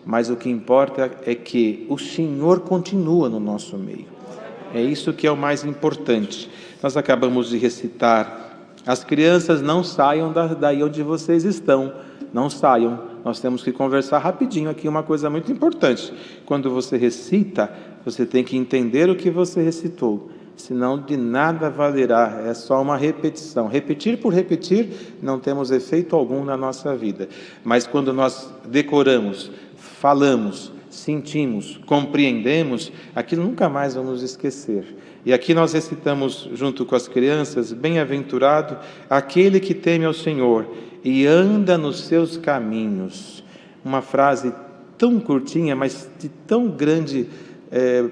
mas o que importa é que o Senhor continua no nosso meio. É isso que é o mais importante. Nós acabamos de recitar: as crianças, não saiam daí onde vocês estão, não saiam. Nós temos que conversar rapidinho aqui, uma coisa muito importante. Quando você recita, você tem que entender o que você recitou, senão de nada valerá, é só uma repetição. Repetir por repetir, não temos efeito algum na nossa vida. Mas quando nós decoramos, falamos, sentimos, compreendemos, aquilo nunca mais vamos esquecer. E aqui nós recitamos junto com as crianças: bem-aventurado aquele que teme ao Senhor e anda nos seus caminhos. Uma frase tão curtinha, mas de tão grande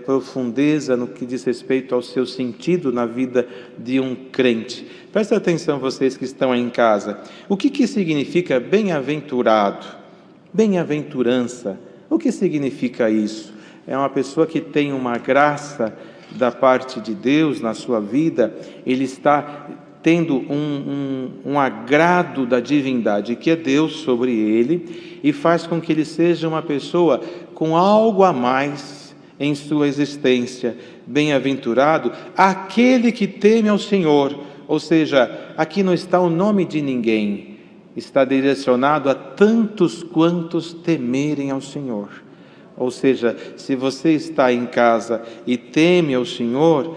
profundeza no que diz respeito ao seu sentido na vida de um crente. Presta atenção, vocês que estão aí em casa. O que significa bem-aventurado? Bem-aventurança. O que significa isso? É uma pessoa que tem uma graça da parte de Deus na sua vida, ele está tendo um agrado da divindade, que é Deus, sobre ele, e faz com que ele seja uma pessoa com algo a mais em sua existência. Bem-aventurado aquele que teme ao Senhor. Ou seja, aqui não está o nome de ninguém, está direcionado a tantos quantos temerem ao Senhor. Ou seja, se você está em casa e teme ao Senhor,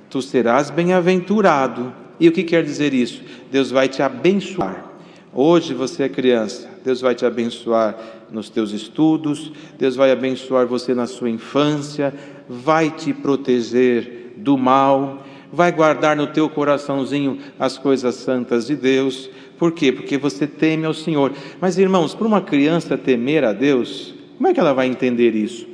tu serás bem-aventurado. E o que quer dizer isso? Deus vai te abençoar. Hoje você é criança, Deus vai te abençoar nos teus estudos, Deus vai abençoar você na sua infância, vai te proteger do mal, vai guardar no teu coraçãozinho as coisas santas de Deus. Por quê? Porque você teme ao Senhor. Mas, irmãos, para uma criança temer a Deus, como é que ela vai entender isso?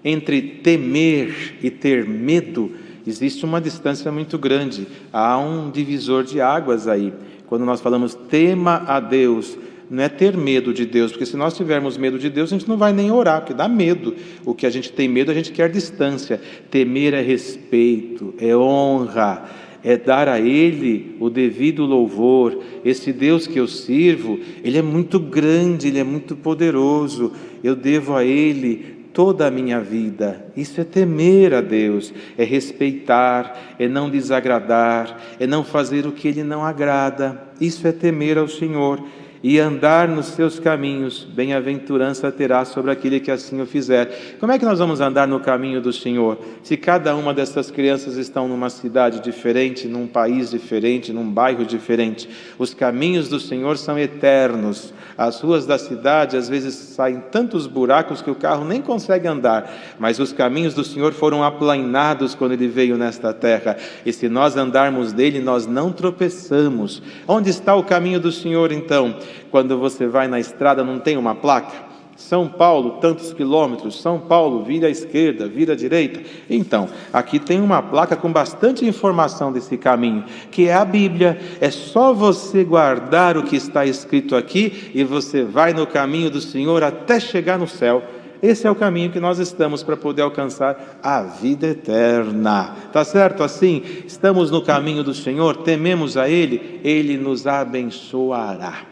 Entre temer e ter medo, existe uma distância muito grande. Há um divisor de águas aí. Quando nós falamos tema a Deus, não é ter medo de Deus, porque se nós tivermos medo de Deus, a gente não vai nem orar, porque dá medo. O que a gente tem medo, a gente quer distância. Temer é respeito, é honra, é dar a Ele o devido louvor. Esse Deus que eu sirvo, Ele é muito grande, Ele é muito poderoso, eu devo a Ele toda a minha vida. Isso é temer a Deus, é respeitar, é não desagradar, é não fazer o que Ele não agrada. Isso é temer ao Senhor. E andar nos seus caminhos, bem-aventurança terá sobre aquele que assim o fizer. Como é que nós vamos andar no caminho do Senhor? Se cada uma dessas crianças estão numa cidade diferente, num país diferente, num bairro diferente. Os caminhos do Senhor são eternos. As ruas da cidade, às vezes, saem tantos buracos que o carro nem consegue andar. Mas os caminhos do Senhor foram aplanados quando Ele veio nesta terra. E se nós andarmos dele, nós não tropeçamos. Onde está o caminho do Senhor, então? Quando você vai na estrada, não tem uma placa? São Paulo, tantos quilômetros, São Paulo, vira à esquerda, vira à direita. Então, aqui tem uma placa com bastante informação desse caminho, que é a Bíblia. É só você guardar o que está escrito aqui e você vai no caminho do Senhor até chegar no céu. Esse é o caminho que nós estamos para poder alcançar a vida eterna. Tá certo assim? Estamos no caminho do Senhor, tememos a Ele, Ele nos abençoará.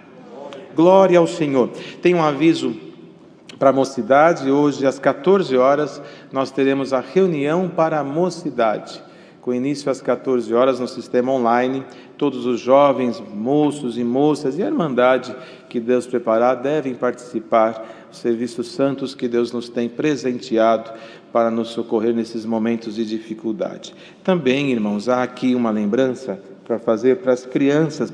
Glória ao Senhor. Tem um aviso para a mocidade. Hoje às 14 horas nós teremos a reunião para a mocidade, com início às 14 horas no sistema online. Todos os jovens, moços e moças e a irmandade que Deus preparar devem participar dos serviços santos que Deus nos tem presenteado para nos socorrer nesses momentos de dificuldade. Também, irmãos, há aqui uma lembrança para fazer para as crianças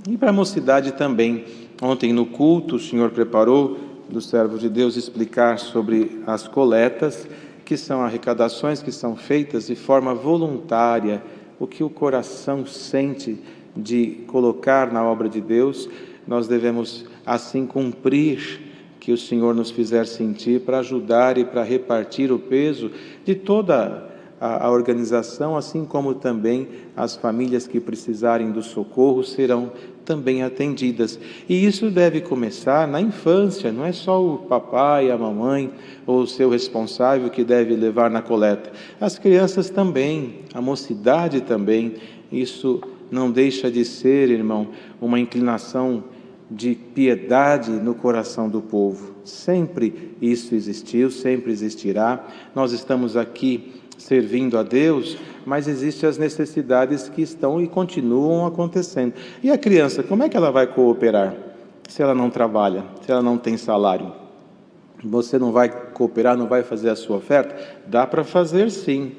e para a mocidade também. Ontem no culto o Senhor preparou do servo de Deus explicar sobre as coletas, que são arrecadações que são feitas de forma voluntária, o que o coração sente de colocar na obra de Deus. Nós devemos assim cumprir que o Senhor nos fizer sentir, para ajudar e para repartir o peso de toda a organização, assim como também as famílias que precisarem do socorro serão também atendidas. E isso deve começar na infância, não é só o papai, a mamãe ou o seu responsável que deve levar na coleta. As crianças também, a mocidade também. Isso não deixa de ser, irmão, uma inclinação de piedade no coração do povo. Sempre isso existiu, sempre existirá. Nós estamos aqui servindo a Deus, mas existem as necessidades que estão e continuam acontecendo. E a criança, como é que ela vai cooperar se ela não trabalha, se ela não tem salário? Você não vai cooperar, não vai fazer a sua oferta? Dá para fazer sim.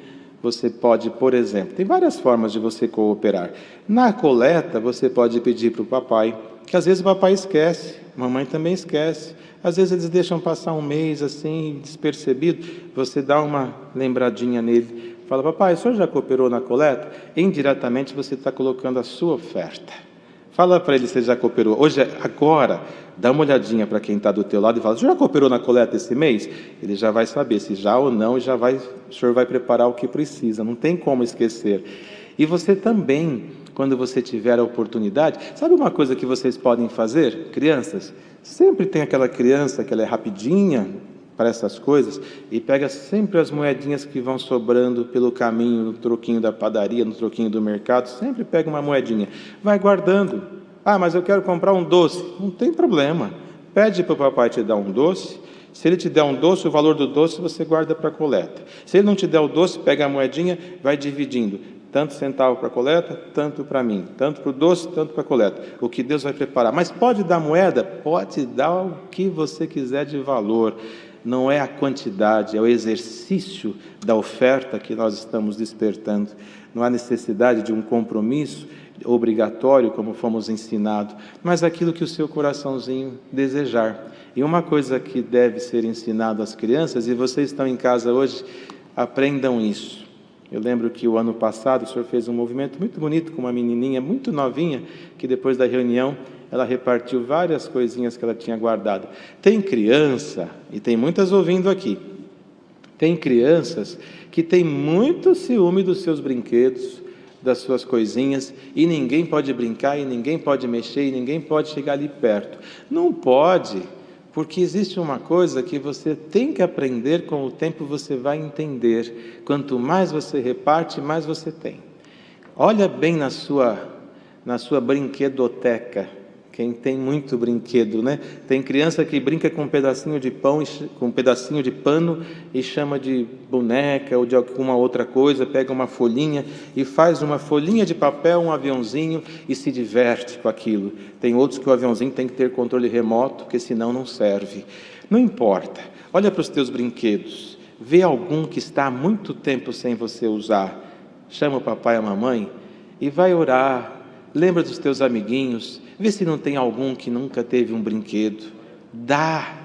Você pode, por exemplo, tem várias formas de você cooperar. Na coleta, você pode pedir para o papai, que às vezes o papai esquece, a mamãe também esquece. Às vezes eles deixam passar um mês assim, despercebido. Você dá uma lembradinha nele. Fala, papai, o senhor já cooperou na coleta? Indiretamente você está colocando a sua oferta. Fala para ele se ele já cooperou. Hoje, agora, dá uma olhadinha para quem está do teu lado e fala, o senhor já cooperou na coleta esse mês? Ele já vai saber se já ou não, e o senhor vai preparar o que precisa. Não tem como esquecer. E você também, quando você tiver a oportunidade, sabe uma coisa que vocês podem fazer, crianças? Sempre tem aquela criança que ela é rapidinha para essas coisas e pega sempre as moedinhas que vão sobrando pelo caminho, no troquinho da padaria, no troquinho do mercado, sempre pega uma moedinha, vai guardando. Ah, mas eu quero comprar um doce. Não tem problema, pede para o papai te dar um doce. Se ele te der um doce, o valor do doce você guarda para a coleta. Se ele não te der o doce, pega a moedinha, vai dividindo. Tanto centavo para a coleta, tanto para mim. Tanto para o doce, tanto para a coleta. O que Deus vai preparar. Mas pode dar moeda? Pode dar o que você quiser de valor. Não é a quantidade, é o exercício da oferta que nós estamos despertando. Não há necessidade de um compromisso obrigatório, como fomos ensinados, mas aquilo que o seu coraçãozinho desejar. E uma coisa que deve ser ensinado às crianças, e vocês estão em casa hoje, aprendam isso. Eu lembro que o ano passado o senhor fez um movimento muito bonito com uma menininha muito novinha, que depois da reunião ela repartiu várias coisinhas que ela tinha guardado. Tem criança, e tem muitas ouvindo aqui, tem crianças que têm muito ciúme dos seus brinquedos, das suas coisinhas, e ninguém pode brincar, e ninguém pode mexer, e ninguém pode chegar ali perto. Não pode, porque existe uma coisa que você tem que aprender, com o tempo você vai entender. Quanto mais você reparte, mais você tem. Olha bem na sua brinquedoteca. Quem tem muito brinquedo, né? Tem criança que brinca com um pedacinho de pão, com um pedacinho de pano e chama de boneca ou de alguma outra coisa, pega uma folhinha e faz uma folhinha de papel, um aviãozinho e se diverte com aquilo. Tem outros que o aviãozinho tem que ter controle remoto, porque senão não serve. Não importa. Olha para os teus brinquedos. Vê algum que está há muito tempo sem você usar. Chama o papai e a mamãe e vai orar. Lembra dos teus amiguinhos, vê se não tem algum que nunca teve um brinquedo. Dá,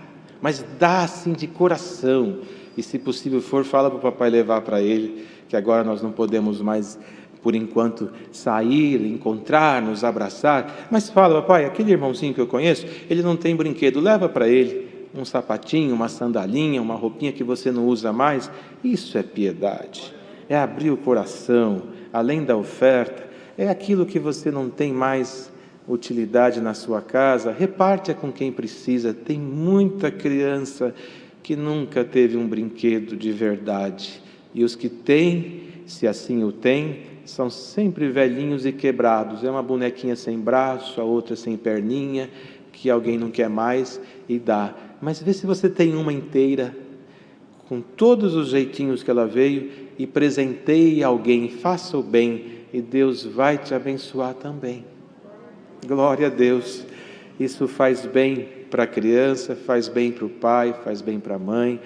mas dá assim de coração. E se possível for, fala para o papai levar para ele, que agora nós não podemos mais, por enquanto, sair, encontrar, nos abraçar. Mas fala, papai, aquele irmãozinho que eu conheço, ele não tem brinquedo, leva para ele um sapatinho, uma sandalinha, uma roupinha que você não usa mais. Isso é piedade, é abrir o coração, além da oferta. É aquilo que você não tem mais utilidade na sua casa, reparte-a com quem precisa. Tem muita criança que nunca teve um brinquedo de verdade. E os que têm, se assim o têm, são sempre velhinhos e quebrados. É uma bonequinha sem braço, a outra sem perninha, que alguém não quer mais e dá. Mas vê se você tem uma inteira, com todos os jeitinhos que ela veio, e presenteie alguém, faça o bem, e Deus vai te abençoar também. Glória a Deus. Isso faz bem para a criança, faz bem para o pai, faz bem para a mãe.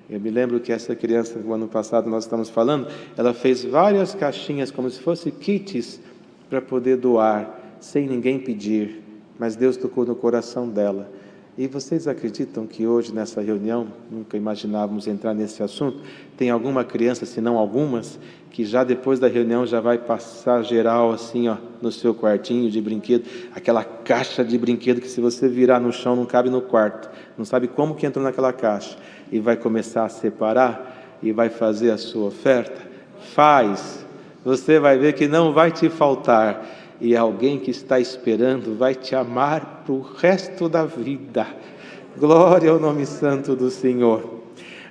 Eu me lembro que essa criança, no ano passado nós estamos falando, ela fez várias caixinhas, como se fossem kits, para poder doar, sem ninguém pedir. Mas Deus tocou no coração dela. E vocês acreditam que hoje, nessa reunião, nunca imaginávamos entrar nesse assunto, tem alguma criança, se não algumas, que já depois da reunião já vai passar geral assim, ó, no seu quartinho de brinquedo, aquela caixa de brinquedo que se você virar no chão não cabe no quarto, não sabe como que entrou naquela caixa, e vai começar a separar e vai fazer a sua oferta? Faz, você vai ver que não vai te faltar. E alguém que está esperando vai te amar para o resto da vida. Glória ao nome santo do Senhor.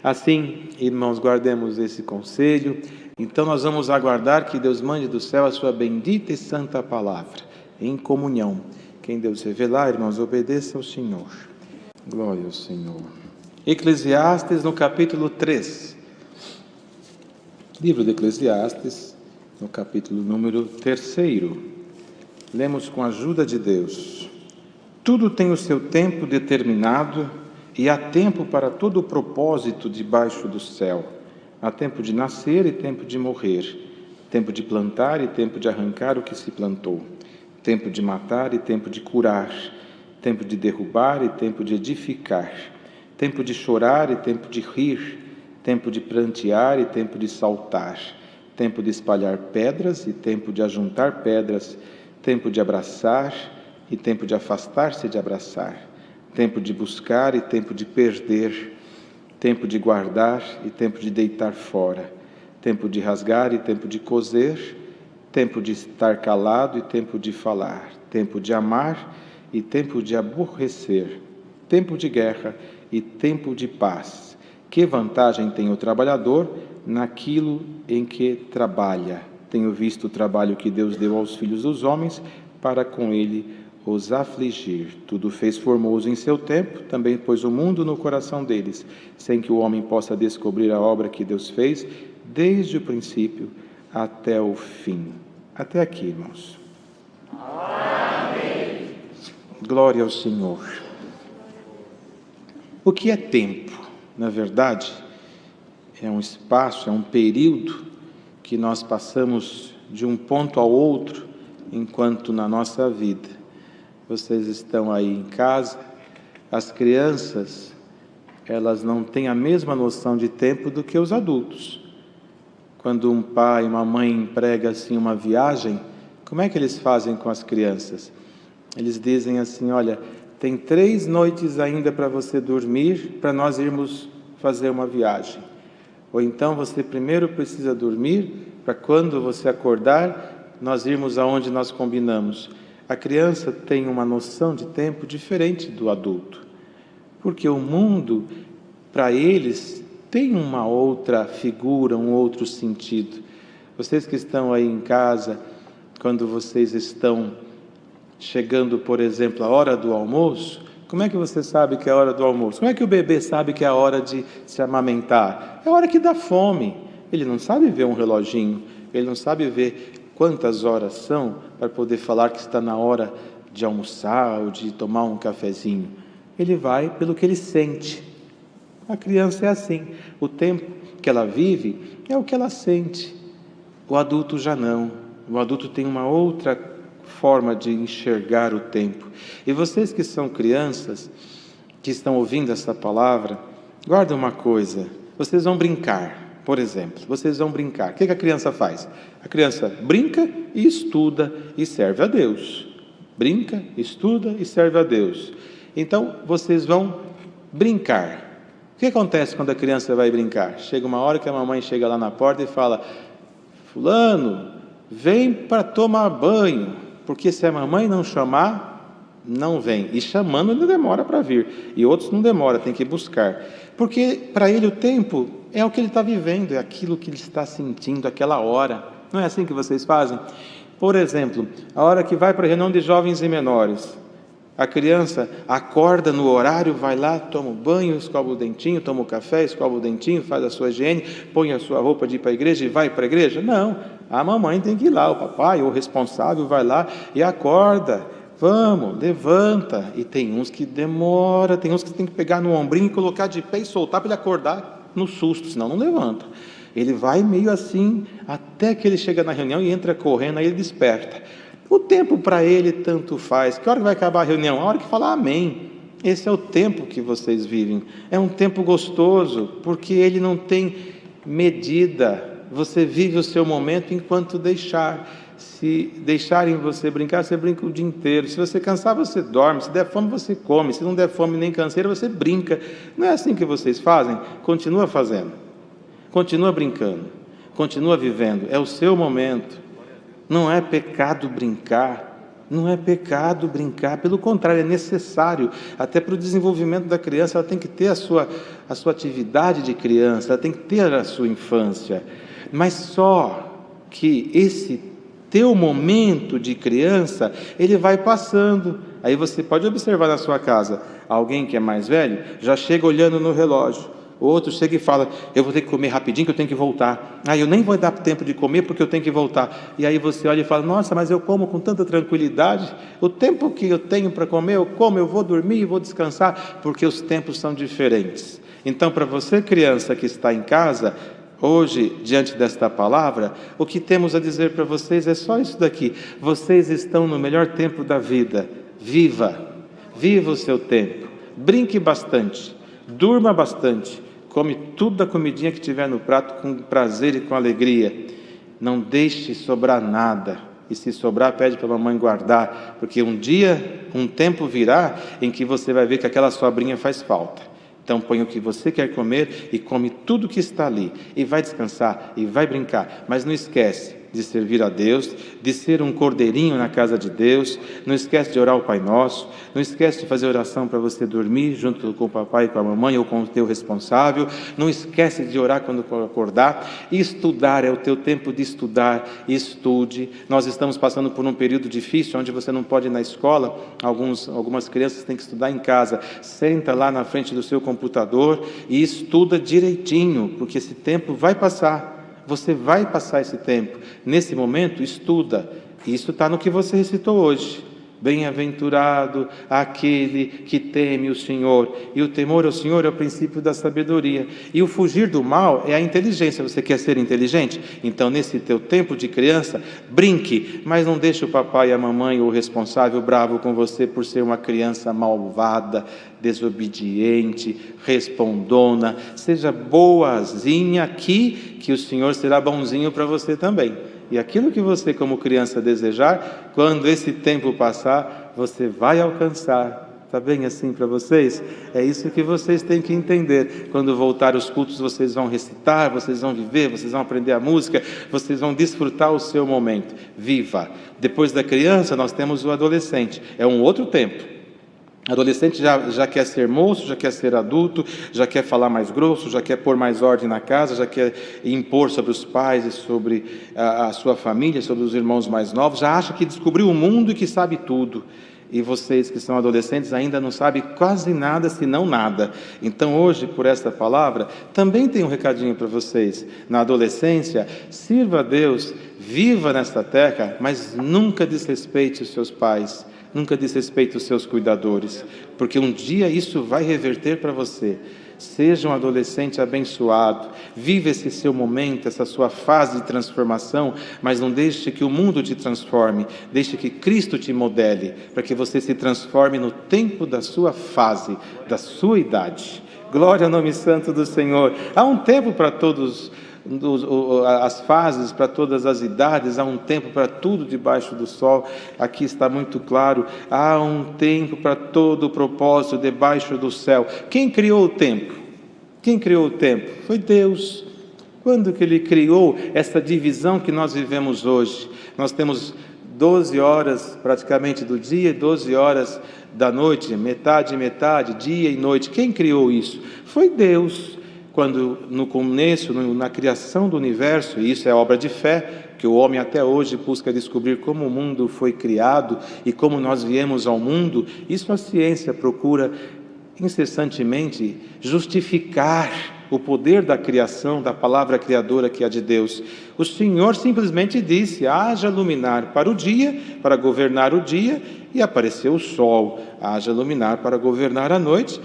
Assim, irmãos, guardemos esse conselho. Então nós vamos aguardar que Deus mande do céu a sua bendita e santa palavra, em comunhão. Quem Deus revelar, irmãos, obedeça ao Senhor. Glória ao Senhor. Eclesiastes, no capítulo 3. Livro de Eclesiastes, no capítulo número 3. Lemos com a ajuda de Deus. Tudo tem o seu tempo determinado e há tempo para todo o propósito debaixo do céu. Há tempo de nascer e tempo de morrer. Tempo de plantar e tempo de arrancar o que se plantou. Tempo de matar e tempo de curar. Tempo de derrubar e tempo de edificar. Tempo de chorar e tempo de rir. Tempo de prantear e tempo de saltar. Tempo de espalhar pedras e tempo de ajuntar pedras. Tempo de abraçar e tempo de afastar-se de abraçar. Tempo de buscar e tempo de perder. Tempo de guardar e tempo de deitar fora. Tempo de rasgar e tempo de coser. Tempo de estar calado e tempo de falar. Tempo de amar e tempo de aborrecer. Tempo de guerra e tempo de paz. Que vantagem tem o trabalhador naquilo em que trabalha? Tenho visto o trabalho que Deus deu aos filhos dos homens para com ele os afligir. Tudo fez formoso em seu tempo, também pôs o mundo no coração deles, sem que o homem possa descobrir a obra que Deus fez, desde o princípio até o fim. Até aqui, irmãos. Amém. Glória ao Senhor. O que é tempo? Na verdade, é um espaço, é um período que nós passamos de um ponto ao outro enquanto na nossa vida. Vocês estão aí em casa, as crianças, elas não têm a mesma noção de tempo do que os adultos. Quando um pai, uma mãe emprega assim uma viagem, como é que eles fazem com as crianças? Eles dizem assim, olha, tem 3 noites ainda para você dormir, para nós irmos fazer uma viagem. Ou então você primeiro precisa dormir, para quando você acordar, nós irmos aonde nós combinamos. A criança tem uma noção de tempo diferente do adulto, porque o mundo, para eles, tem uma outra figura, um outro sentido. Vocês que estão aí em casa, quando vocês estão chegando, por exemplo, a hora do almoço, como é que você sabe que é a hora do almoço? Como é que o bebê sabe que é a hora de se amamentar? É a hora que dá fome. Ele não sabe ver um reloginho, ele não sabe ver quantas horas são para poder falar que está na hora de almoçar ou de tomar um cafezinho. Ele vai pelo que ele sente. A criança é assim. O tempo que ela vive é o que ela sente. O adulto já não. O adulto tem uma outra forma de enxergar o tempo. E vocês que são crianças, que estão ouvindo essa palavra, guardem uma coisa. Vocês vão brincar. Por exemplo, vocês vão brincar. O que a criança faz? A criança brinca e estuda e serve a Deus. Brinca, estuda e serve a Deus. Então, vocês vão brincar. O que acontece quando a criança vai brincar? Chega uma hora que a mamãe chega lá na porta e fala, fulano, vem para tomar banho, porque se a mamãe não chamar, não vem. E chamando ele demora para vir. E outros não demora, tem que buscar. Porque para ele o tempo é o que ele está vivendo, é aquilo que ele está sentindo, aquela hora. Não é assim que vocês fazem? Por exemplo, a hora que vai para a reunião de jovens e menores, a criança acorda no horário, vai lá, toma o banho, escova o dentinho, toma o café, escova o dentinho, faz a sua higiene, põe a sua roupa de ir para a igreja e vai para a igreja? Não, a mamãe tem que ir lá, o papai, o responsável vai lá e acorda. Vamos, levanta. E tem uns que demora, tem uns que tem que pegar no ombrinho e colocar de pé e soltar para ele acordar no susto, senão não levanta. Ele vai meio assim, até que ele chega na reunião e entra correndo, aí ele desperta. O tempo para ele tanto faz. Que hora que vai acabar a reunião? A hora que falar amém. Esse é o tempo que vocês vivem. É um tempo gostoso, porque ele não tem medida. Você vive o seu momento enquanto deixar. Se deixarem você brincar, você brinca o dia inteiro. Se você cansar, você dorme. Se der fome, você come. Se não der fome nem canseira, você brinca. Não é assim que vocês fazem? Continua fazendo. Continua brincando. Continua vivendo. É o seu momento. Não é pecado brincar. Não é pecado brincar. Pelo contrário, é necessário. Até para o desenvolvimento da criança, ela tem que ter a sua atividade de criança. Ela tem que ter a sua infância. Mas só que esse Teu momento de criança, ele vai passando. Aí você pode observar na sua casa, alguém que é mais velho, já chega olhando no relógio. O outro chega e fala, eu vou ter que comer rapidinho que eu tenho que voltar. Eu nem vou dar tempo de comer porque eu tenho que voltar. E aí você olha e fala, nossa, mas eu como com tanta tranquilidade. O tempo que eu tenho para comer, eu como, eu vou dormir, vou descansar, porque os tempos são diferentes. Então, para você, criança que está em casa, hoje, diante desta palavra, o que temos a dizer para vocês é só isso daqui. Vocês estão no melhor tempo da vida. Viva o seu tempo. Brinque bastante, durma bastante, come tudo da comidinha que tiver no prato com prazer e com alegria. Não deixe sobrar nada. E se sobrar, pede para a mamãe guardar, porque um dia, um tempo virá em que você vai ver que aquela sobrinha faz falta. Então põe o que você quer comer e come tudo que está ali. E vai descansar e vai brincar. Mas não esquece de servir a Deus, de ser um cordeirinho na casa de Deus. Não esquece de orar o Pai Nosso. Não esquece de fazer oração para você dormir junto com o papai e com a mamãe ou com o teu responsável. Não esquece de orar quando acordar. E estudar, é o teu tempo de estudar. Estude. Nós estamos passando por um período difícil, onde você não pode ir na escola. Algumas crianças têm que estudar em casa. Senta lá na frente do seu computador e estuda direitinho, porque esse tempo vai passar. Você vai passar esse tempo. Nesse momento, estuda. Isso está no que você recitou hoje. Bem-aventurado aquele que teme o Senhor. E o temor ao Senhor é o princípio da sabedoria. E o fugir do mal é a inteligência. Você quer ser inteligente? Então, nesse teu tempo de criança, brinque, mas não deixe o papai, a mamãe ou o responsável bravo com você por ser uma criança malvada, desobediente, respondona. Seja boazinha aqui, que o Senhor será bonzinho para você também. E aquilo que você, como criança, desejar, quando esse tempo passar, você vai alcançar. Está bem assim para vocês? É isso que vocês têm que entender. Quando voltar os cultos, vocês vão recitar, vocês vão viver, vocês vão aprender a música, vocês vão desfrutar o seu momento. Viva! Depois da criança, nós temos o adolescente. É um outro tempo. Adolescente já quer ser moço, já quer ser adulto, já quer falar mais grosso, já quer pôr mais ordem na casa, já quer impor sobre os pais e sobre a sua família, sobre os irmãos mais novos, já acha que descobriu o mundo e que sabe tudo. E vocês que são adolescentes ainda não sabem quase nada, se não nada. Então hoje, por esta palavra, também tem um recadinho para vocês. Na adolescência, sirva a Deus, viva nesta terra, mas nunca desrespeite os seus pais. Nunca desrespeite os seus cuidadores, porque um dia isso vai reverter para você. Seja um adolescente abençoado, viva esse seu momento, essa sua fase de transformação, mas não deixe que o mundo te transforme, deixe que Cristo te modele, para que você se transforme no tempo da sua fase, da sua idade. Glória ao nome santo do Senhor. Há um tempo para todos as fases, para todas as idades, há um tempo para tudo debaixo do sol. Aqui está muito claro, há um tempo para todo o propósito debaixo do céu. Quem criou o tempo? Quem criou o tempo? Foi Deus. Quando que Ele criou essa divisão que nós vivemos hoje? Nós temos 12 horas praticamente do dia e 12 horas da noite, metade, dia e noite. Quem criou isso? Foi Deus. Quando no começo, na criação do universo, e isso é obra de fé, que o homem até hoje busca descobrir como o mundo foi criado e como nós viemos ao mundo, isso a ciência procura incessantemente justificar o poder da criação, da palavra criadora que é de Deus. O Senhor simplesmente disse, haja luminar para o dia, para governar o dia, e apareceu o sol, haja luminar para governar a noite,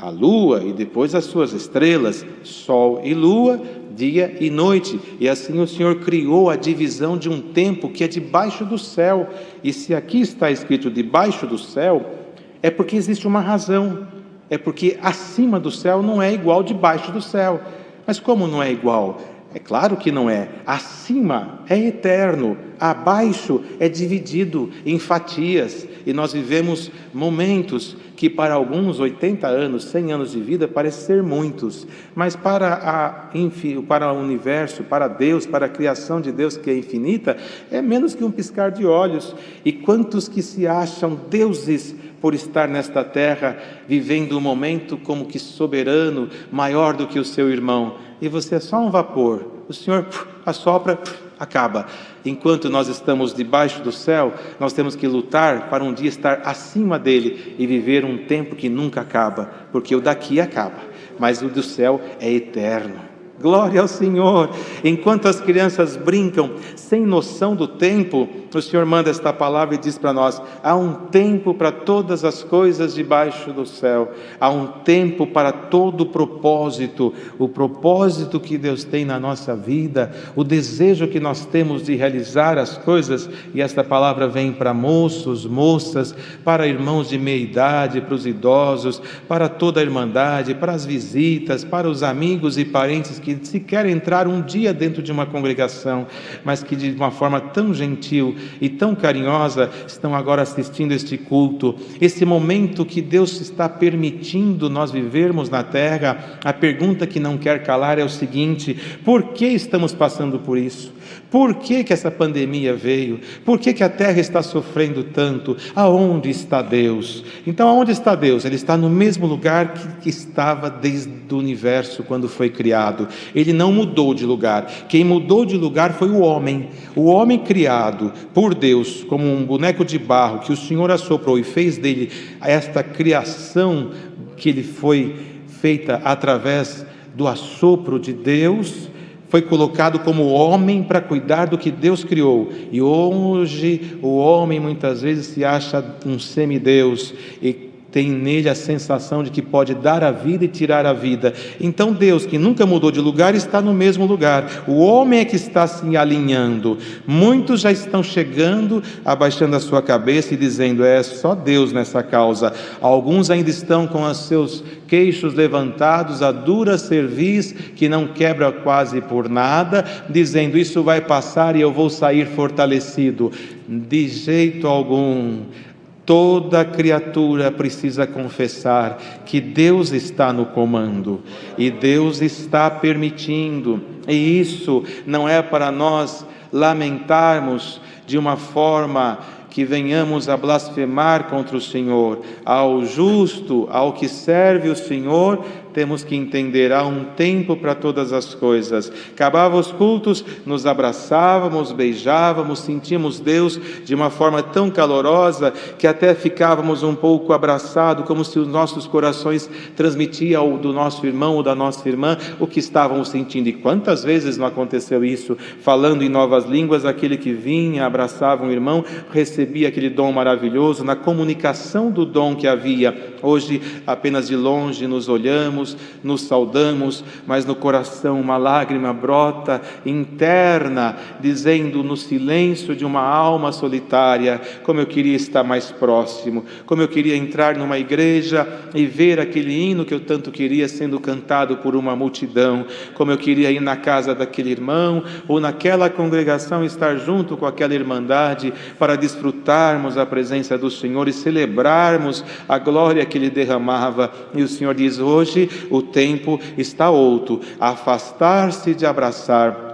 a lua e depois as suas estrelas, sol e lua, dia e noite. E assim o Senhor criou a divisão de um tempo que é debaixo do céu. E se aqui está escrito debaixo do céu, é porque existe uma razão. É porque acima do céu não é igual debaixo do céu. Mas como não é igual? É claro que não é. Acima é eterno, abaixo é dividido em fatias. E nós vivemos momentos que para alguns 80 anos, 100 anos de vida parece ser muitos, mas para o universo, para Deus, para a criação de Deus que é infinita, é menos que um piscar de olhos. E quantos que se acham deuses por estar nesta terra, vivendo um momento como que soberano, maior do que o seu irmão, e você é só um vapor. O Senhor assopra, acaba. Enquanto nós estamos debaixo do céu, nós temos que lutar para um dia estar acima dele e viver um tempo que nunca acaba, porque o daqui acaba, mas o do céu é eterno. Glória ao Senhor! Enquanto as crianças brincam sem noção do tempo, o Senhor manda esta palavra e diz para nós: há um tempo para todas as coisas debaixo do céu, há um tempo para todo propósito, o propósito que Deus tem na nossa vida, o desejo que nós temos de realizar as coisas. E esta palavra vem para moços, moças, para irmãos de meia idade, para os idosos, para toda a irmandade, para as visitas, para os amigos e parentes que sequer entraram um dia dentro de uma congregação, mas que de uma forma tão gentil e tão carinhosa estão agora assistindo este culto, esse momento que Deus está permitindo nós vivermos na terra. A pergunta que não quer calar é o seguinte: por que estamos passando por isso? Por que essa pandemia veio? Por que a terra está sofrendo tanto? Aonde está Deus? Então, aonde está Deus? Ele está no mesmo lugar que estava desde o universo, quando foi criado. Ele não mudou de lugar. Quem mudou de lugar foi o homem criado por Deus, como um boneco de barro que o Senhor assoprou e fez dele esta criação que ele foi feita através do assopro de Deus. Foi colocado como homem para cuidar do que Deus criou. E hoje o homem muitas vezes se acha um semideus e tem nele a sensação de que pode dar a vida e tirar a vida. Então Deus, que nunca mudou de lugar, está no mesmo lugar. O homem é que está se alinhando. Muitos já estão chegando, abaixando a sua cabeça e dizendo: é só Deus nessa causa. Alguns ainda estão com os seus queixos levantados, a dura cerviz que não quebra quase por nada, dizendo: isso vai passar e eu vou sair fortalecido. De jeito algum. Toda criatura precisa confessar que Deus está no comando e Deus está permitindo, e isso não é para nós lamentarmos de uma forma que venhamos a blasfemar contra o Senhor. Ao justo, ao que serve o Senhor, temos que entender: há um tempo para todas as coisas. Acabava os cultos, nos abraçávamos, beijávamos, sentíamos Deus de uma forma tão calorosa que até ficávamos um pouco abraçados, como se os nossos corações transmitiam ao do nosso irmão ou da nossa irmã o que estávamos sentindo. E quantas vezes não aconteceu isso? Falando em novas línguas, aquele que vinha, abraçava um irmão, recebia aquele dom maravilhoso, na comunicação do dom que havia. Hoje, apenas de longe nos olhamos, nos saudamos, mas no coração uma lágrima brota interna, dizendo no silêncio de uma alma solitária: como eu queria estar mais próximo, como eu queria entrar numa igreja e ver aquele hino que eu tanto queria sendo cantado por uma multidão, como eu queria ir na casa daquele irmão ou naquela congregação, estar junto com aquela irmandade para desfrutarmos a presença do Senhor e celebrarmos a glória que Ele derramava. E o Senhor diz: hoje o tempo está outro, afastar-se de abraçar.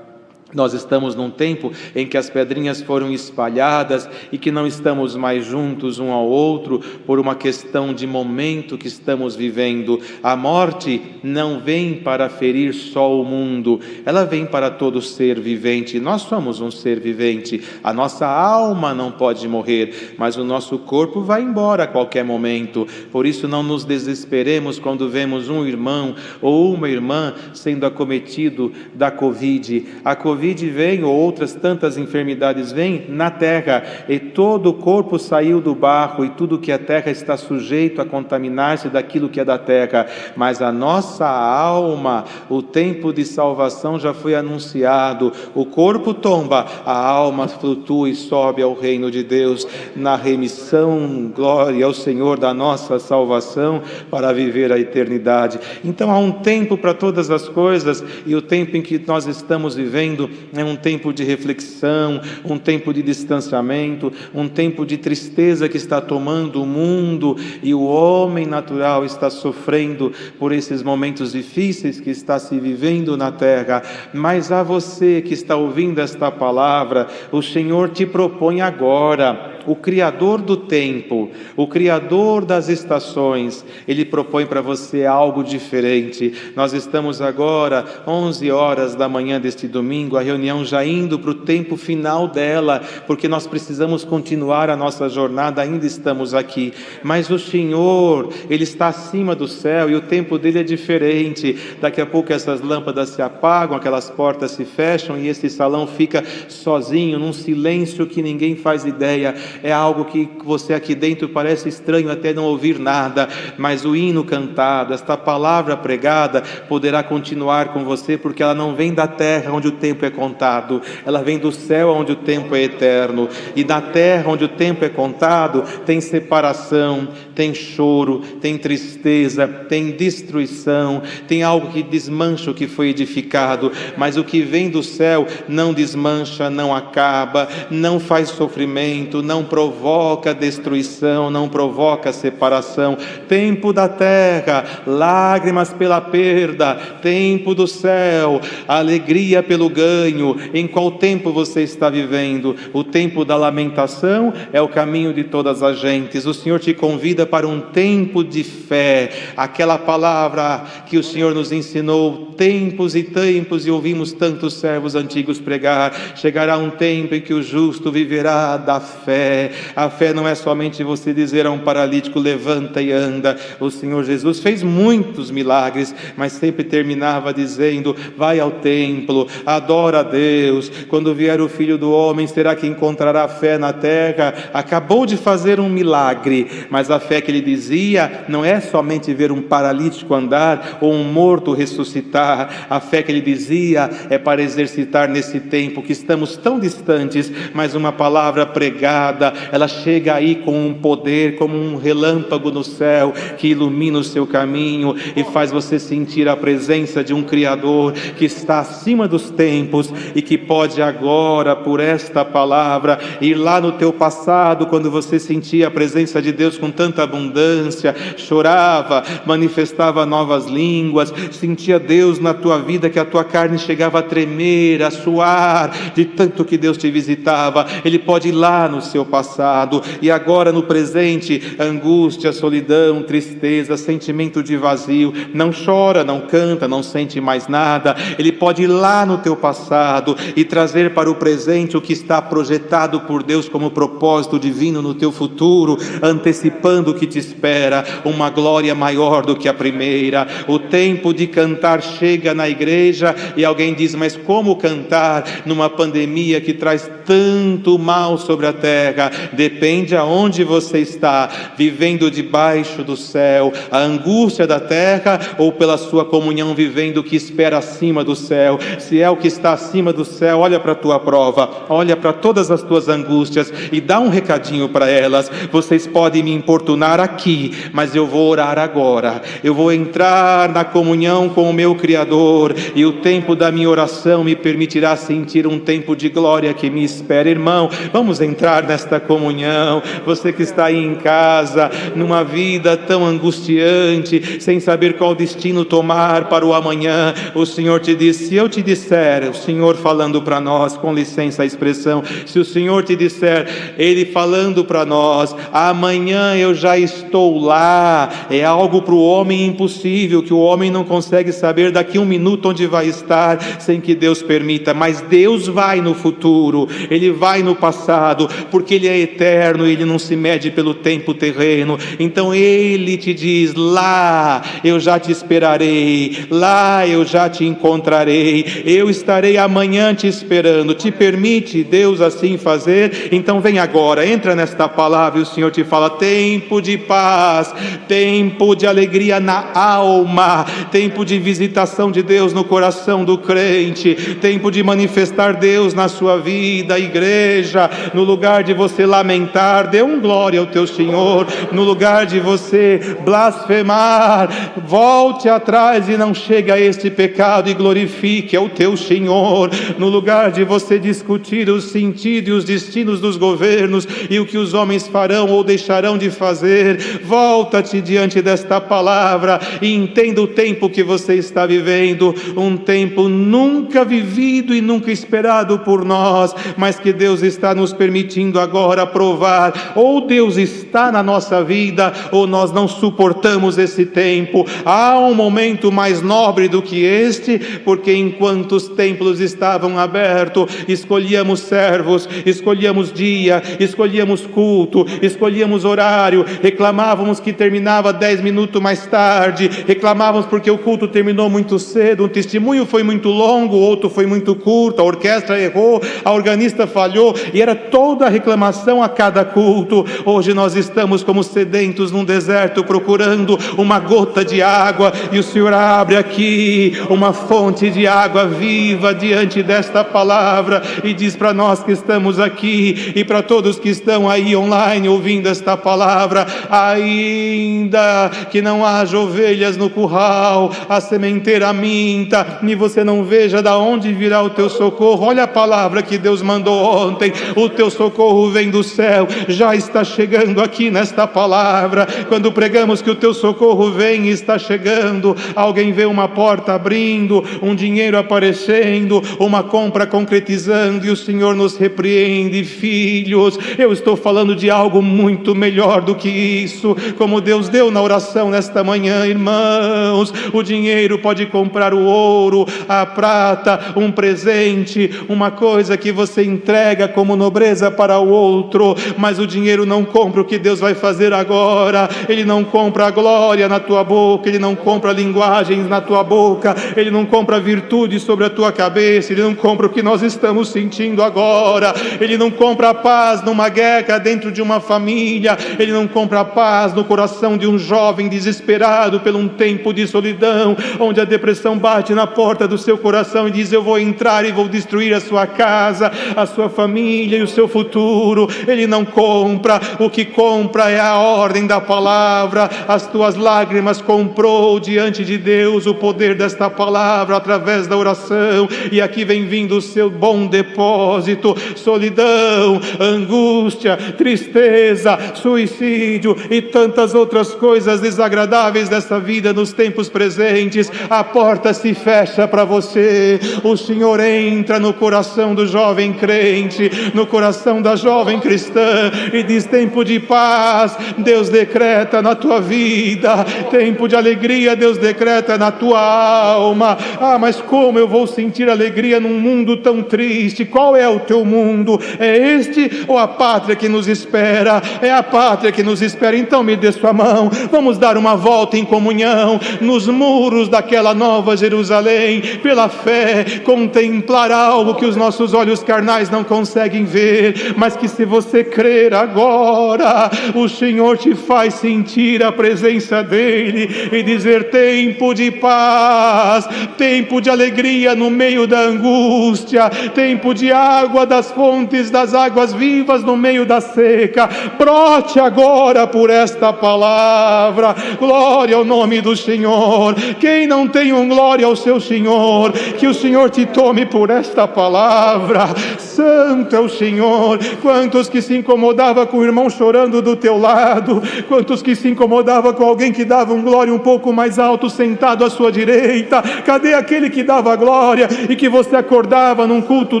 Nós estamos num tempo em que as pedrinhas foram espalhadas e que não estamos mais juntos um ao outro por uma questão de momento que estamos vivendo. A morte não vem para ferir só o mundo, ela vem para todo ser vivente. Nós somos um ser vivente, a nossa alma não pode morrer, mas o nosso corpo vai embora a qualquer momento. Por isso não nos desesperemos quando vemos um irmão ou uma irmã sendo acometido da Covid. A Covid vem, ou outras tantas enfermidades vêm na terra, e todo o corpo saiu do barro, e tudo que é terra está sujeito a contaminar-se daquilo que é da terra, mas a nossa alma, o tempo de salvação já foi anunciado. O corpo tomba, a alma flutua e sobe ao reino de Deus, na remissão, glória ao Senhor da nossa salvação, para viver a eternidade. Então há um tempo para todas as coisas, e o tempo em que nós estamos vivendo é um tempo de reflexão, um tempo de distanciamento, um tempo de tristeza que está tomando o mundo, e o homem natural está sofrendo por esses momentos difíceis que está se vivendo na terra. Mas a você que está ouvindo esta palavra, o Senhor te propõe agora o Criador do tempo, o Criador das estações, Ele propõe para você algo diferente. Nós estamos agora, 11 horas da manhã deste domingo, a reunião já indo para o tempo final dela, porque nós precisamos continuar a nossa jornada, ainda estamos aqui. Mas o Senhor, Ele está acima do céu e o tempo dele é diferente. Daqui a pouco essas lâmpadas se apagam, aquelas portas se fecham e esse salão fica sozinho, num silêncio que ninguém faz ideia. É algo que você aqui dentro parece estranho até não ouvir nada, mas o hino cantado, esta palavra pregada poderá continuar com você, porque ela não vem da terra onde o tempo é contado, ela vem do céu onde o tempo é eterno. E na terra onde o tempo é contado tem separação, tem choro, tem tristeza, tem destruição, tem algo que desmancha o que foi edificado. Mas o que vem do céu não desmancha, não acaba, não faz sofrimento, não provoca destruição, não provoca separação. Tempo da terra, lágrimas pela perda; tempo do céu, alegria pelo ganho. Em qual tempo você está vivendo? O tempo da lamentação é o caminho de todas as gentes. O Senhor te convida para um tempo de fé, aquela palavra que o Senhor nos ensinou tempos e tempos, e ouvimos tantos servos antigos pregar. Chegará um tempo em que o justo viverá da fé. A fé não é somente você dizer a um paralítico: levanta e anda. O Senhor Jesus fez muitos milagres, mas sempre terminava dizendo: vai ao templo, adora a Deus. Quando vier o Filho do Homem, será que encontrará fé na terra? Acabou de fazer um milagre, mas a fé que ele dizia não é somente ver um paralítico andar ou um morto ressuscitar. A fé que ele dizia é para exercitar nesse tempo que estamos tão distantes, mas uma palavra pregada, ela chega aí com um poder, como um relâmpago no céu, que ilumina o seu caminho e faz você sentir a presença de um Criador que está acima dos tempos e que pode agora, por esta palavra, ir lá no teu passado, quando você sentia a presença de Deus com tanta abundância, chorava, manifestava novas línguas, sentia Deus na tua vida, que a tua carne chegava a tremer, a suar, de tanto que Deus te visitava. Ele pode ir lá no seu passado e agora no presente, angústia, solidão, tristeza, sentimento de vazio, não chora, não canta, não sente mais nada. Ele pode ir lá no teu passado e trazer para o presente o que está projetado por Deus como propósito divino no teu futuro, antecipando o que te espera, uma glória maior do que a primeira. O tempo de cantar chega na igreja e alguém diz: mas como cantar numa pandemia que traz tanto mal sobre a terra? Depende aonde você está, vivendo debaixo do céu, a angústia da terra, ou pela sua comunhão vivendo o que espera acima do céu. Se é o que está acima do céu, olha para a tua prova, olha para todas as tuas angústias e dá um recadinho para elas: vocês podem me importunar aqui, mas eu vou orar agora, eu vou entrar na comunhão com o meu Criador, e o tempo da minha oração me permitirá sentir um tempo de glória que me espera. Irmão, vamos entrar nesta comunhão. Você que está aí em casa, numa vida tão angustiante, sem saber qual destino tomar para o amanhã, o Senhor te diz: se eu te disser, o Senhor falando para nós, com licença a expressão, se o Senhor te disser, Ele falando para nós: amanhã eu já estou lá. É algo para o homem impossível, que o homem não consegue saber daqui um minuto onde vai estar, sem que Deus permita. Mas Deus vai no futuro, Ele vai no passado, porque Ele é eterno e Ele não se mede pelo tempo terreno. Então Ele te diz: lá eu já te esperarei, lá eu já te encontrarei, eu estarei amanhã te esperando. Te permite Deus assim fazer? Então vem agora, entra nesta palavra e o Senhor te fala: tempo de paz, tempo de alegria na alma, tempo de visitação de Deus no coração do crente, tempo de manifestar Deus na sua vida. Igreja, no lugar de você lamentar, dê um glória ao teu Senhor. No lugar de você blasfemar, volte atrás e não chegue a este pecado e glorifique ao teu Senhor. No lugar de você discutir o sentido e os destinos dos governos e o que os homens farão ou deixarão de fazer, volta-te diante desta palavra e entenda o tempo que você está vivendo, um tempo nunca vivido e nunca esperado por nós, mas que Deus está nos permitindo agora agora provar, ou Deus está na nossa vida, ou nós não suportamos esse tempo. Há um momento mais nobre do que este, porque enquanto os templos estavam abertos, escolhíamos servos, escolhíamos dia, escolhíamos culto, escolhíamos horário, reclamávamos que terminava 10 minutos mais tarde, reclamávamos porque o culto terminou muito cedo, um testemunho foi muito longo, outro foi muito curto, a orquestra errou, a organista falhou, e era toda a reclamação a cada culto. Hoje nós estamos como sedentos num deserto, procurando uma gota de água, e o Senhor abre aqui uma fonte de água viva diante desta palavra, e diz para nós que estamos aqui, e para todos que estão aí online ouvindo esta palavra: ainda que não haja ovelhas no curral, a sementeira minta, e você não veja da onde virá o teu socorro. Olha a palavra que Deus mandou ontem: o teu socorro vem do céu. Já está chegando aqui nesta palavra. Quando pregamos que o teu socorro vem e está chegando, alguém vê uma porta abrindo, um dinheiro aparecendo, uma compra concretizando, e o Senhor nos repreende: filhos, eu estou falando de algo muito melhor do que isso. Como Deus deu na oração nesta manhã, irmãos, o dinheiro pode comprar o ouro, a prata, um presente, uma coisa que você entrega como nobreza para o outro, mas o dinheiro não compra o que Deus vai fazer agora. Ele não compra a glória na tua boca, ele não compra linguagens na tua boca, ele não compra virtude sobre a tua cabeça, ele não compra o que nós estamos sentindo agora, ele não compra a paz numa guerra dentro de uma família, ele não compra a paz no coração de um jovem desesperado por um tempo de solidão, onde a depressão bate na porta do seu coração e diz: eu vou entrar e vou destruir a sua casa, a sua família e o seu futuro. Ele não compra, o que compra é a ordem da palavra. As tuas lágrimas comprou diante de Deus o poder desta palavra através da oração, e aqui vem vindo o seu bom depósito. Solidão, angústia, tristeza, suicídio e tantas outras coisas desagradáveis dessa vida nos tempos presentes, a porta se fecha para você. O Senhor entra no coração do jovem crente, no coração da jovem cristã, e diz: tempo de paz Deus decreta na tua vida, tempo de alegria Deus decreta na tua alma. Mas como eu vou sentir alegria num mundo tão triste? Qual é o teu mundo? É este ou a pátria que nos espera? É a pátria que nos espera. Então me dê sua mão, vamos dar uma volta em comunhão nos muros daquela nova Jerusalém, pela fé contemplar algo que os nossos olhos carnais não conseguem ver, mas que, se você crer agora, o Senhor te faz sentir a presença dEle e dizer: tempo de paz, tempo de alegria no meio da angústia, tempo de água das fontes das águas vivas no meio da seca. Brote agora por esta palavra. Glória ao nome do Senhor. Quem não tem glória ao seu Senhor, que o Senhor te tome por esta palavra. Santo é o Senhor. Quantos que se incomodava com o irmão chorando do teu lado, quantos que se incomodava com alguém que dava glória um pouco mais alto sentado à sua direita? Cadê aquele que dava glória e que você acordava num culto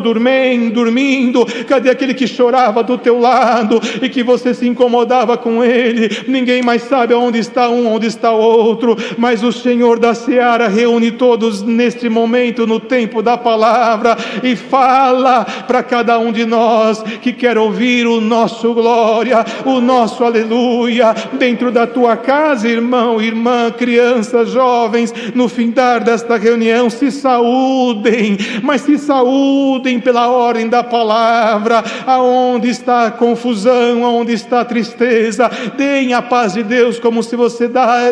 dormindo? Cadê aquele que chorava do teu lado e que você se incomodava com ele? Ninguém mais sabe onde está um, onde está o outro, mas o Senhor da seara reúne todos neste momento, no tempo da palavra, e fala para cada um de nós que quer ouvir o nosso glória, o nosso aleluia, dentro da tua casa. Irmão, irmã, crianças, jovens, no findar desta reunião, se saúdem, mas se saúdem pela ordem da palavra. Aonde está a confusão, aonde está a tristeza, deem a paz de Deus, como se você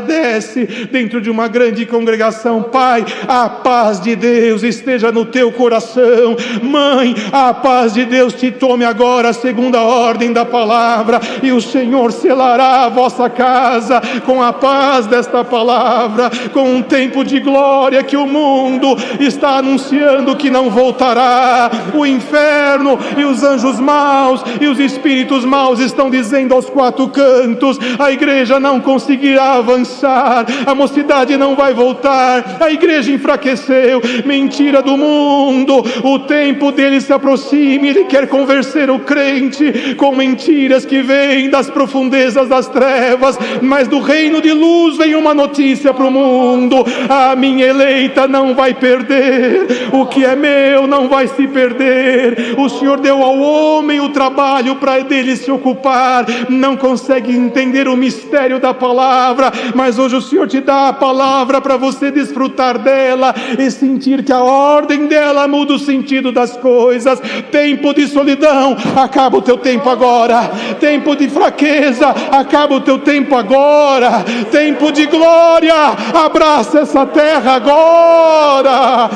desce dentro de uma grande congregação. Pai, a paz de Deus esteja no teu coração. Mãe, a paz de Deus te tome agora, segundo a ordem da palavra, e o Senhor selará a vossa casa com a paz desta palavra, com um tempo de glória que o mundo está anunciando que não voltará. O inferno e os anjos maus e os espíritos maus estão dizendo aos quatro cantos: a igreja não conseguirá avançar, a mocidade não vai voltar, a igreja enfraqueceu. Mentira do mundo, o tempo dele se aproxima, ele quer convencer o crente crente com mentiras que vêm das profundezas das trevas, mas do reino de luz vem uma notícia para o mundo: a minha eleita não vai perder, o que é meu não vai se perder. O Senhor deu ao homem o trabalho para dele se ocupar, não consegue entender o mistério da palavra, mas hoje o Senhor te dá a palavra para você desfrutar dela e sentir que a ordem dela muda o sentido das coisas. Tempo de solidão, acaba o teu tempo agora. Tempo de fraqueza, acaba o teu tempo agora. Tempo de glória, abraça essa terra agora.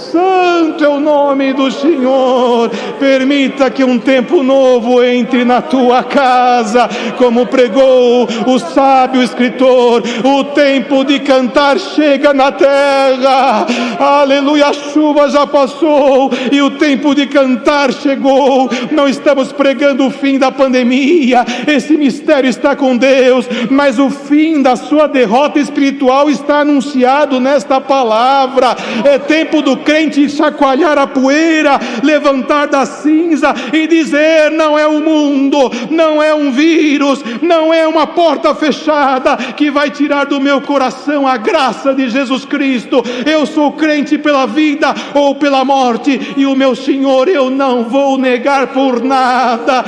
Santo é o nome do Senhor. Permita que um tempo novo entre na tua casa, como pregou o sábio escritor: o tempo de cantar chega na terra. Aleluia, a chuva já passou e o tempo de cantar chegou. Não estamos pregando o fim da pandemia, esse mistério está com Deus, mas o fim da sua derrota espiritual está anunciado nesta palavra. É tempo do crente chacoalhar a poeira, levantar da cinza e dizer: não é o mundo, não é um vírus, não é uma porta fechada que vai tirar do meu coração a graça de Jesus Cristo. Eu sou crente pela vida ou pela morte, e o meu Senhor eu não vou negar por nada.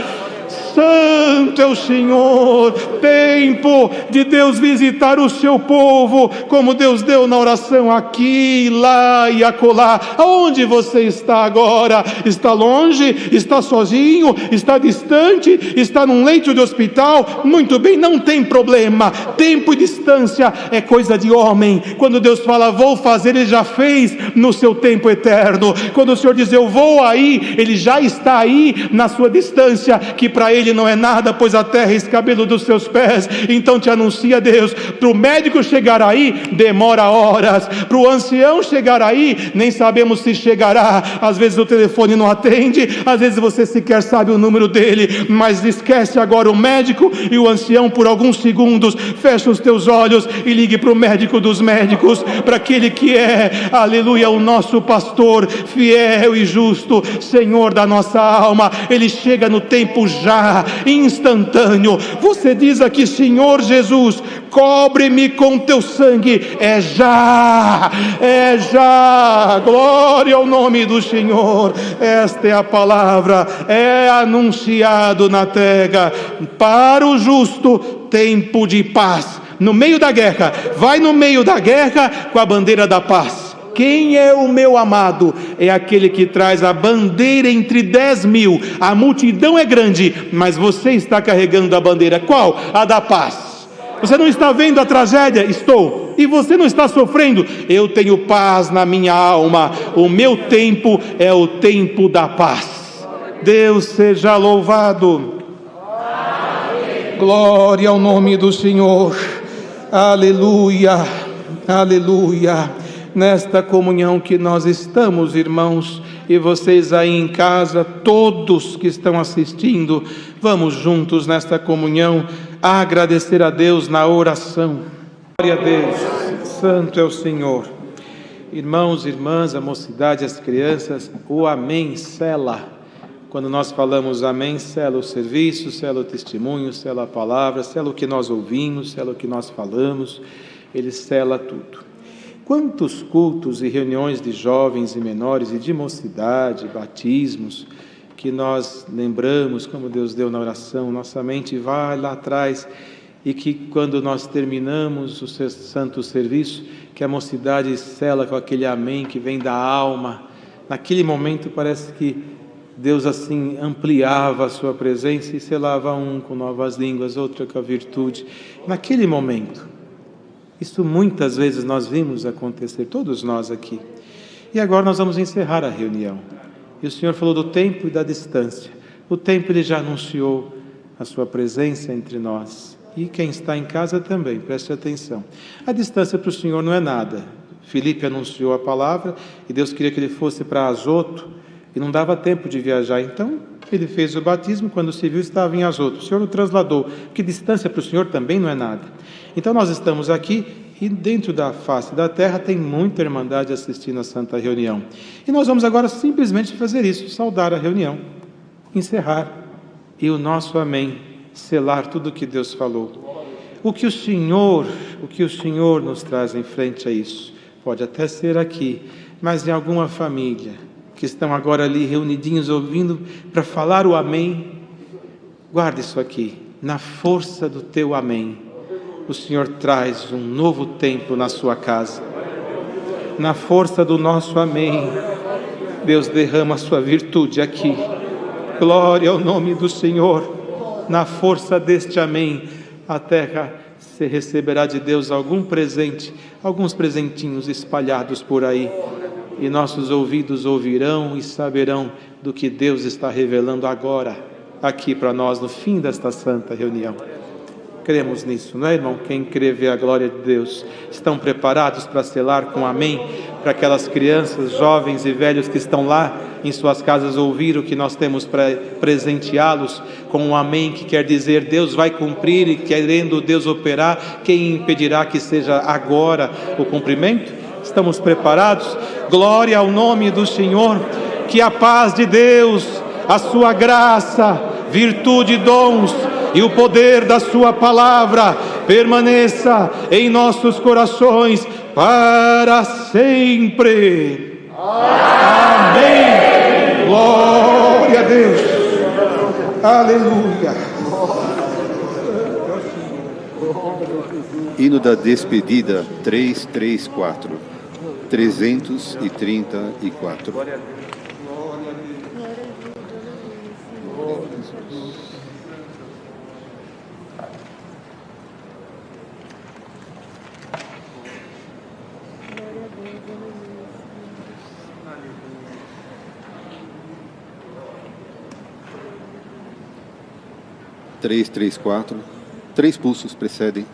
Santo é o Senhor. Tempo de Deus visitar o seu povo, como Deus deu na oração aqui, lá e acolá. Aonde você está agora? Está longe? Está sozinho? Está distante? Está num leito de hospital? Muito bem, não tem problema. Tempo e distância é coisa de homem. Quando Deus fala vou fazer, Ele já fez no seu tempo eterno. Quando o Senhor diz eu vou aí, Ele já está aí na sua distância, que para Ele não é nada, pois a terra é escabelo dos seus pés. Então te anuncia Deus: para o médico chegar aí, demora horas. Para o ancião chegar aí, nem sabemos se chegará. Às vezes o telefone não atende, às vezes você sequer sabe o número dele, mas esquece agora o médico e o ancião por alguns segundos. Fecha os teus olhos e ligue para o médico dos médicos, para aquele que é, aleluia, o nosso pastor fiel e justo, Senhor da nossa alma. Ele chega no tempo já, instantâneo. Você diz aqui: Senhor Jesus, cobre-me com teu sangue. É já, é já. Glória ao nome do Senhor. Esta é a palavra, é anunciado na terra. Para o justo, tempo de paz. No meio da guerra, vai no meio da guerra com a bandeira da paz. Quem é o meu amado? É aquele que traz a bandeira entre 10.000. A multidão é grande, mas você está carregando a bandeira. Qual? A da paz. Você não está vendo a tragédia? Estou. E você não está sofrendo? Eu tenho paz na minha alma. O meu tempo é o tempo da paz. Deus seja louvado. Glória ao nome do Senhor. Aleluia, aleluia. Nesta comunhão que nós estamos, irmãos, e vocês aí em casa, todos que estão assistindo, vamos juntos nesta comunhão agradecer a Deus na oração. Glória a Deus, santo é o Senhor. Irmãos, irmãs, a mocidade, as crianças, o amém sela. Quando nós falamos amém, sela o serviço, sela o testemunho, sela a palavra, sela o que nós ouvimos, sela o que nós falamos, ele sela tudo. Quantos cultos e reuniões de jovens e menores e de mocidade, batismos, que nós lembramos como Deus deu na oração, nossa mente vai lá atrás, e que quando nós terminamos o seu santo serviço, que a mocidade sela com aquele amém que vem da alma. Naquele momento parece que Deus assim ampliava a sua presença e selava um com novas línguas, outro com a virtude. Naquele momento, isso muitas vezes nós vimos acontecer, todos nós aqui. E agora nós vamos encerrar a reunião. E o Senhor falou do tempo e da distância. O tempo Ele já anunciou a sua presença entre nós. E quem está em casa também, preste atenção. A distância para o Senhor não é nada. Filipe anunciou a palavra e Deus queria que ele fosse para Azoto e não dava tempo de viajar. Então ele fez o batismo, quando se viu estava em Azoto. O Senhor o trasladou, porque distância para o Senhor também não é nada. Então nós estamos aqui e dentro da face da terra tem muita irmandade assistindo a Santa Reunião. E nós vamos agora simplesmente fazer isso, saudar a reunião, encerrar. e o nosso amém selar tudo o que Deus falou. O que o Senhor nos traz em frente a isso? Pode até ser aqui, mas em alguma família que estão agora ali reunidinhos ouvindo para falar o amém, guarda isso aqui. Na força do teu amém, o Senhor traz um novo tempo na sua casa. Na força do nosso amém, Deus derrama a sua virtude aqui. Glória ao nome do Senhor. Na força deste amém, a terra se receberá de Deus algum presente, alguns presentinhos espalhados por aí, e nossos ouvidos ouvirão e saberão do que Deus está revelando agora, aqui para nós, no fim desta santa reunião. Cremos nisso, não é, irmão? Quem crê vê a glória de Deus. Estão preparados para selar com amém? Para aquelas crianças, jovens e velhos que estão lá em suas casas ouvir o que nós temos para presenteá-los com um amém, que quer dizer Deus vai cumprir, e querendo Deus operar, quem impedirá que seja agora o cumprimento? Estamos preparados? Glória ao nome do Senhor. Que a paz de Deus, a sua graça, virtude, dons e o poder da sua palavra permaneça em nossos corações para sempre. Amém. Glória a Deus. Aleluia. Hino da despedida 334, 334. 334, 3 pulsos precedem.